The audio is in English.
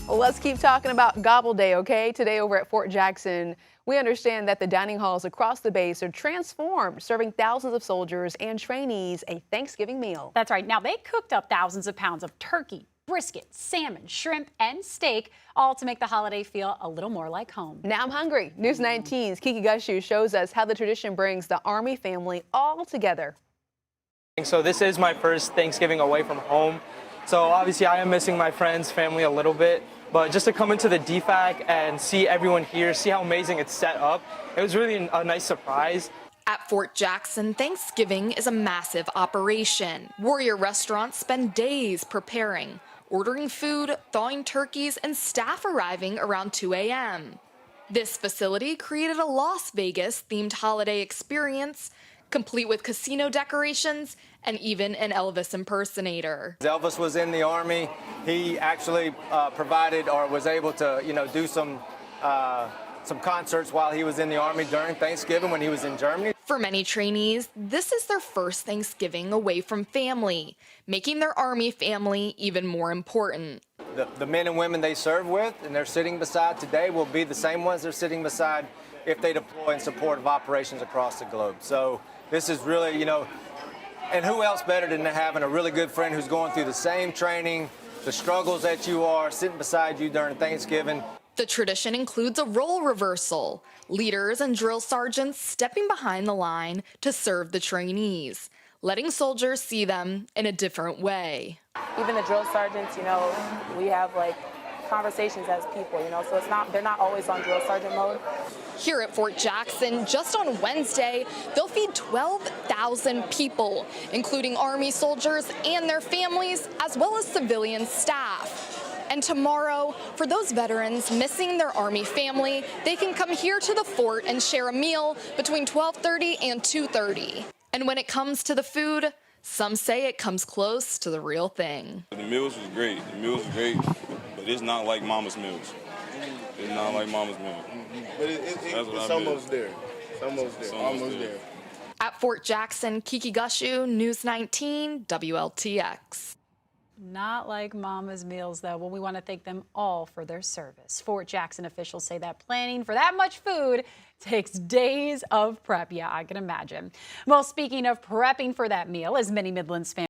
Well, let's keep talking about Gobble Day, okay? Today over at Fort Jackson, we understand that the dining halls across the base are transformed, serving thousands of soldiers and trainees a Thanksgiving meal. That's right. Now, they cooked up thousands of pounds of turkey, brisket, salmon, shrimp, and steak, all to make the holiday feel a little more like home. Now I'm hungry. News 19's Kiki Gushu shows us how the tradition brings the Army family all together. So this is my first Thanksgiving away from home. So obviously I am missing my friends, family a little bit, but just to come into the DFAC and see everyone here, see how amazing it's set up, it was really a nice surprise. At Fort Jackson, Thanksgiving is a massive operation. Warrior restaurants spend days preparing, ordering food, thawing turkeys, and staff arriving around 2 a.m. This facility created a Las Vegas-themed holiday experience, complete with casino decorations and even an Elvis impersonator. Elvis was in the Army. He actually provided or was able to, do some concerts while he was in the Army during Thanksgiving when he was in Germany. For many trainees, this is their first Thanksgiving away from family, making their Army family even more important. The men and women they serve with and they're sitting beside today will be the same ones they're sitting beside if they deploy in support of operations across the globe. So this is really, and who else better than having a really good friend who's going through the same training, the struggles that you are, sitting beside you during Thanksgiving. The tradition includes a role reversal, leaders and drill sergeants stepping behind the line to serve the trainees, letting soldiers see them in a different way. Even the drill sergeants, we have conversations as people, so they're not always on drill sergeant mode. Here at Fort Jackson, just on Wednesday, they'll feed 12,000 people, including Army soldiers and their families, as well as civilian staff. And tomorrow, for those veterans missing their Army family, they can come here to the fort and share a meal between 12:30 and 2:30. And when it comes to the food, some say it comes close to the real thing. The meals was great. But it's not like Mama's meals. It's not like Mama's meals. But it's almost there. It's almost there. At Fort Jackson, Kiki Gushu, News 19, WLTX. Not like Mama's meals, though. Well, we want to thank them all for their service. Fort Jackson officials say that planning for that much food takes days of prep. Yeah, I can imagine. Well, speaking of prepping for that meal, as many Midlands fans